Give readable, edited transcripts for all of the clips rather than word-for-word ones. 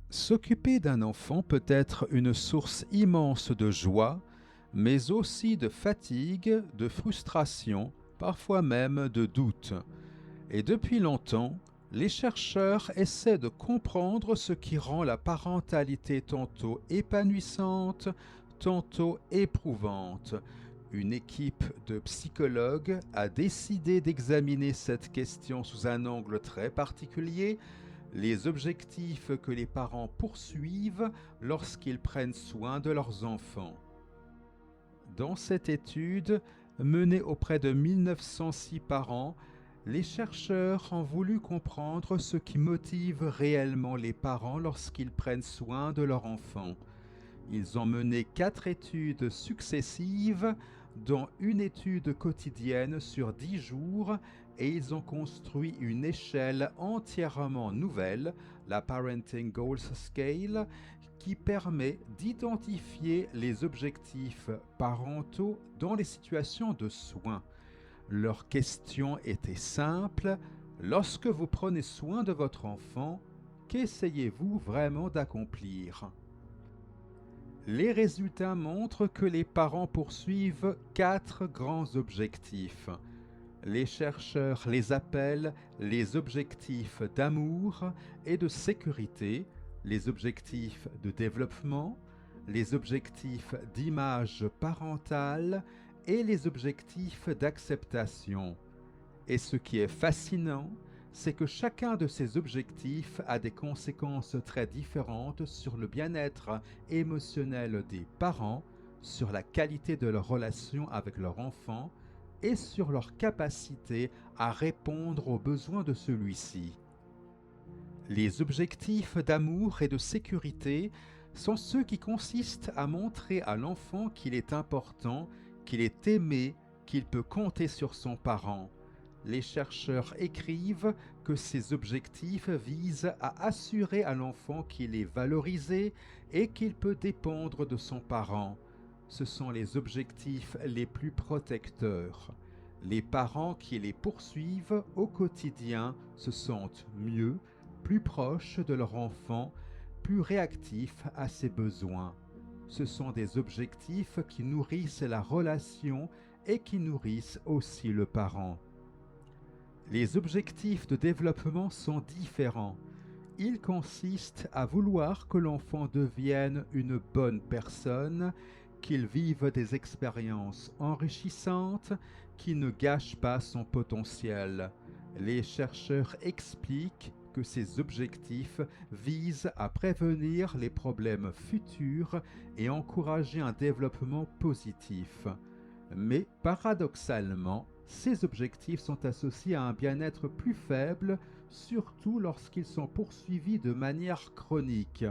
S'occuper d'un enfant peut être une source immense de joie, mais aussi de fatigue, de frustration, parfois même de doute. Et depuis longtemps, les chercheurs essaient de comprendre ce qui rend la parentalité tantôt épanouissante, tantôt éprouvante. Une équipe de psychologues a décidé d'examiner cette question sous un angle très particulier, les objectifs que les parents poursuivent lorsqu'ils prennent soin de leurs enfants. Dans cette étude, menée auprès de 1906 parents, les chercheurs ont voulu comprendre ce qui motive réellement les parents lorsqu'ils prennent soin de leur enfant. Ils ont mené 4 études successives, dont une étude quotidienne sur 10 jours, et ils ont construit une échelle entièrement nouvelle, la Parenting Goals Scale, qui permet d'identifier les objectifs parentaux dans les situations de soins. Leur question était simple: lorsque vous prenez soin de votre enfant, qu'essayez-vous vraiment d'accomplir? Les résultats montrent que les parents poursuivent 4 grands objectifs. Les chercheurs les appellent les objectifs d'amour et de sécurité, les objectifs de développement, les objectifs d'image parentale et les objectifs d'acceptation. Et ce qui est fascinant, c'est que chacun de ces objectifs a des conséquences très différentes sur le bien-être émotionnel des parents, sur la qualité de leur relation avec leur enfant et sur leur capacité à répondre aux besoins de celui-ci. Les objectifs d'amour et de sécurité sont ceux qui consistent à montrer à l'enfant qu'il est important, qu'il est aimé, qu'il peut compter sur son parent. Les chercheurs écrivent que ces objectifs visent à assurer à l'enfant qu'il est valorisé et qu'il peut dépendre de son parent. Ce sont les objectifs les plus protecteurs. Les parents qui les poursuivent au quotidien se sentent mieux, plus proches de leur enfant, plus réactifs à ses besoins. Ce sont des objectifs qui nourrissent la relation et qui nourrissent aussi le parent. Les objectifs de développement sont différents. Ils consistent à vouloir que l'enfant devienne une bonne personne, qu'il vive des expériences enrichissantes, qu'il ne gâche pas son potentiel. Les chercheurs expliquent que ces objectifs visent à prévenir les problèmes futurs et encourager un développement positif. Mais paradoxalement, ces objectifs sont associés à un bien-être plus faible, surtout lorsqu'ils sont poursuivis de manière chronique.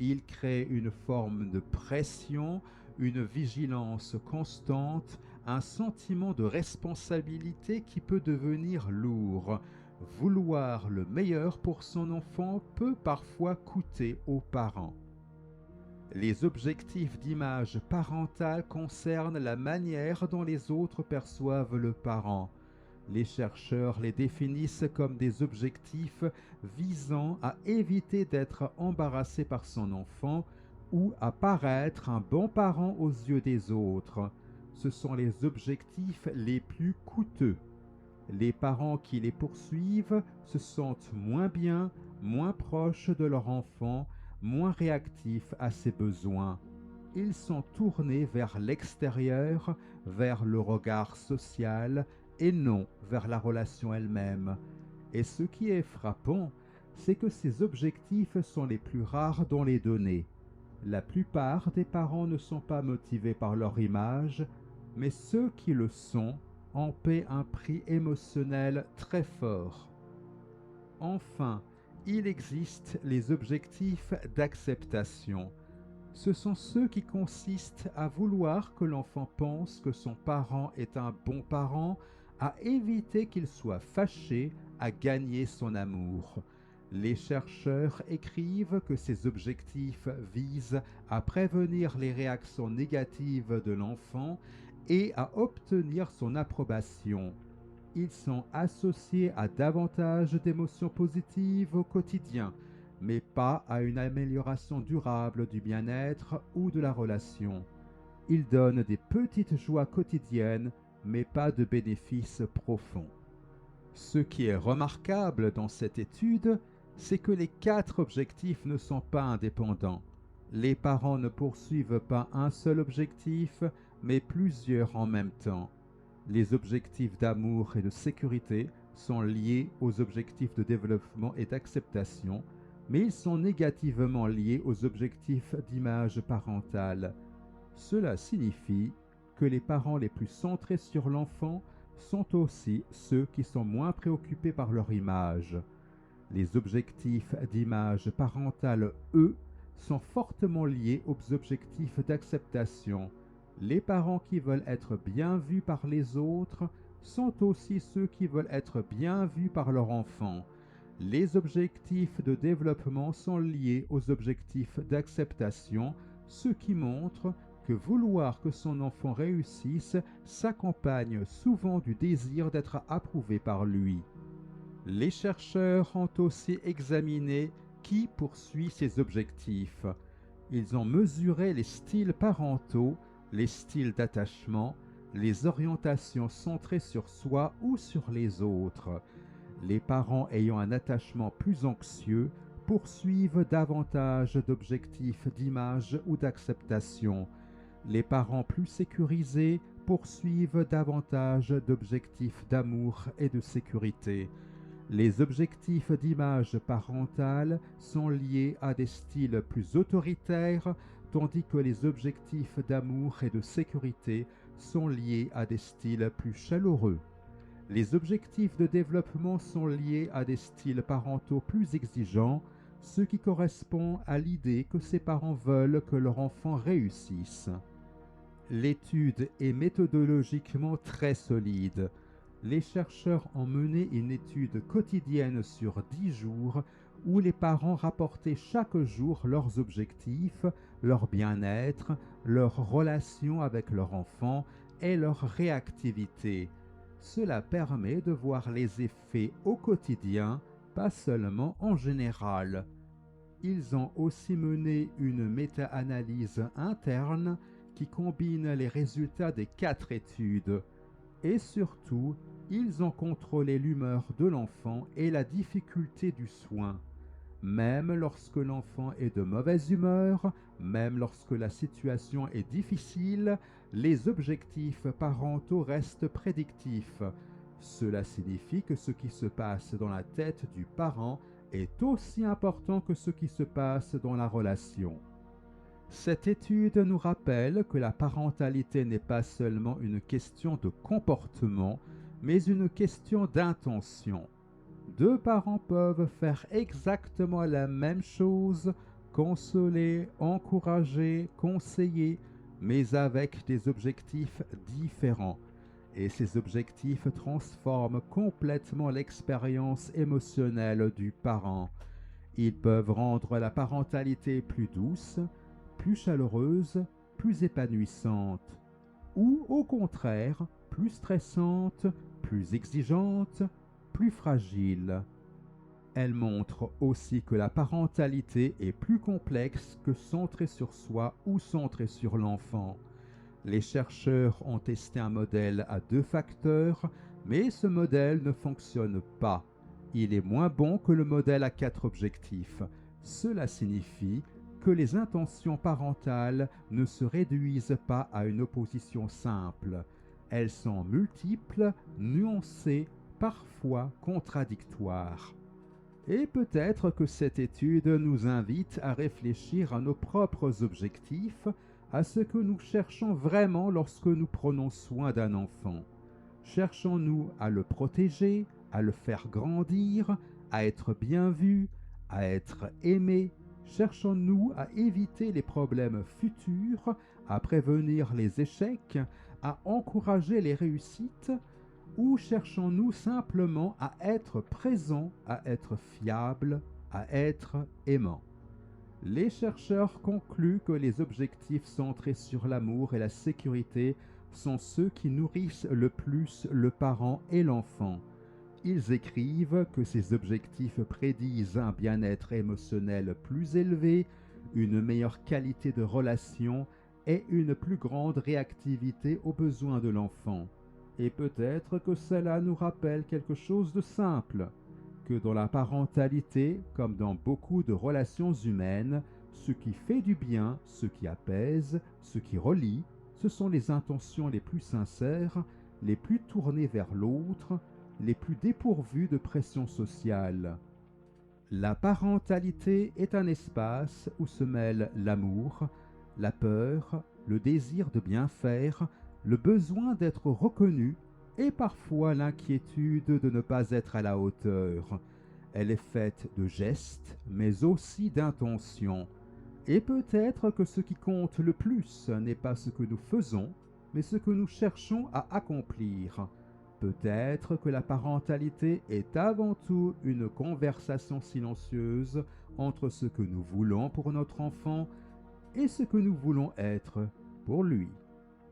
Ils créent une forme de pression, une vigilance constante, un sentiment de responsabilité qui peut devenir lourd. Vouloir le meilleur pour son enfant peut parfois coûter aux parents. Les objectifs d'image parentale concernent la manière dont les autres perçoivent le parent. Les chercheurs les définissent comme des objectifs visant à éviter d'être embarrassé par son enfant ou à paraître un bon parent aux yeux des autres. Ce sont les objectifs les plus coûteux. Les parents qui les poursuivent se sentent moins bien, moins proches de leur enfant, moins réactifs à ses besoins. Ils sont tournés vers l'extérieur, vers le regard social et non vers la relation elle-même. Et ce qui est frappant, c'est que ces objectifs sont les plus rares dans les données. La plupart des parents ne sont pas motivés par leur image, mais ceux qui le sont en paient un prix émotionnel très fort. Enfin, il existe les objectifs d'acceptation. Ce sont ceux qui consistent à vouloir que l'enfant pense que son parent est un bon parent, à éviter qu'il soit fâché, à gagner son amour. Les chercheurs écrivent que ces objectifs visent à prévenir les réactions négatives de l'enfant et à obtenir son approbation. Ils sont associés à davantage d'émotions positives au quotidien, mais pas à une amélioration durable du bien-être ou de la relation. Ils donnent des petites joies quotidiennes, mais pas de bénéfices profonds. Ce qui est remarquable dans cette étude, c'est que les 4 objectifs ne sont pas indépendants. Les parents ne poursuivent pas un seul objectif, mais plusieurs en même temps. Les objectifs d'amour et de sécurité sont liés aux objectifs de développement et d'acceptation, mais ils sont négativement liés aux objectifs d'image parentale. Cela signifie que les parents les plus centrés sur l'enfant sont aussi ceux qui sont moins préoccupés par leur image. Les objectifs d'image parentale, eux, sont fortement liés aux objectifs d'acceptation. Les parents qui veulent être bien vus par les autres sont aussi ceux qui veulent être bien vus par leur enfant. Les objectifs de développement sont liés aux objectifs d'acceptation, ce qui montre que vouloir que son enfant réussisse s'accompagne souvent du désir d'être approuvé par lui. Les chercheurs ont aussi examiné qui poursuit ces objectifs. Ils ont mesuré les styles parentaux, les styles d'attachement, les orientations centrées sur soi ou sur les autres. Les parents ayant un attachement plus anxieux poursuivent davantage d'objectifs d'image ou d'acceptation. Les parents plus sécurisés poursuivent davantage d'objectifs d'amour et de sécurité. Les objectifs d'image parentale sont liés à des styles plus autoritaires, tandis que les objectifs d'amour et de sécurité sont liés à des styles plus chaleureux. Les objectifs de développement sont liés à des styles parentaux plus exigeants, ce qui correspond à l'idée que ces parents veulent que leur enfant réussisse. L'étude est méthodologiquement très solide. Les chercheurs ont mené une étude quotidienne sur 10 jours où les parents rapportaient chaque jour leurs objectifs, leur bien-être, leur relation avec leur enfant et leur réactivité. Cela permet de voir les effets au quotidien, pas seulement en général. Ils ont aussi mené une méta-analyse interne qui combine les résultats des 4 études. Et surtout, ils ont contrôlé l'humeur de l'enfant et la difficulté du soin. Même lorsque l'enfant est de mauvaise humeur, même lorsque la situation est difficile, les objectifs parentaux restent prédictifs. Cela signifie que ce qui se passe dans la tête du parent est aussi important que ce qui se passe dans la relation. Cette étude nous rappelle que la parentalité n'est pas seulement une question de comportement, mais une question d'intention. 2 parents peuvent faire exactement la même chose, consoler, encourager, conseiller, mais avec des objectifs différents. Et ces objectifs transforment complètement l'expérience émotionnelle du parent. Ils peuvent rendre la parentalité plus douce, plus chaleureuse, plus épanouissante, ou au contraire, plus stressante, plus exigeante, plus fragile. Elle montre aussi que la parentalité est plus complexe que centrée sur soi ou centrée sur l'enfant. Les chercheurs ont testé un modèle à 2 facteurs, mais ce modèle ne fonctionne pas. Il est moins bon que le modèle à 4 objectifs. Cela signifie que les intentions parentales ne se réduisent pas à une opposition simple. Elles sont multiples, nuancées, parfois contradictoires. Et peut-être que cette étude nous invite à réfléchir à nos propres objectifs, à ce que nous cherchons vraiment lorsque nous prenons soin d'un enfant. Cherchons-nous à le protéger, à le faire grandir, à être bien vu, à être aimé? Cherchons-nous à éviter les problèmes futurs, à prévenir les échecs, à encourager les réussites? Ou cherchons-nous simplement à être présents, à être fiables, à être aimants? Les chercheurs concluent que les objectifs centrés sur l'amour et la sécurité sont ceux qui nourrissent le plus le parent et l'enfant. Ils écrivent que ces objectifs prédisent un bien-être émotionnel plus élevé, une meilleure qualité de relation et une plus grande réactivité aux besoins de l'enfant. Et peut-être que cela nous rappelle quelque chose de simple, que dans la parentalité, comme dans beaucoup de relations humaines, ce qui fait du bien, ce qui apaise, ce qui relie, ce sont les intentions les plus sincères, les plus tournées vers l'autre, les plus dépourvues de pression sociale. La parentalité est un espace où se mêlent l'amour, la peur, le désir de bien faire, le besoin d'être reconnu et parfois l'inquiétude de ne pas être à la hauteur. Elle est faite de gestes, mais aussi d'intentions. Et peut-être que ce qui compte le plus n'est pas ce que nous faisons, mais ce que nous cherchons à accomplir. Peut-être que la parentalité est avant tout une conversation silencieuse entre ce que nous voulons pour notre enfant et ce que nous voulons être pour lui.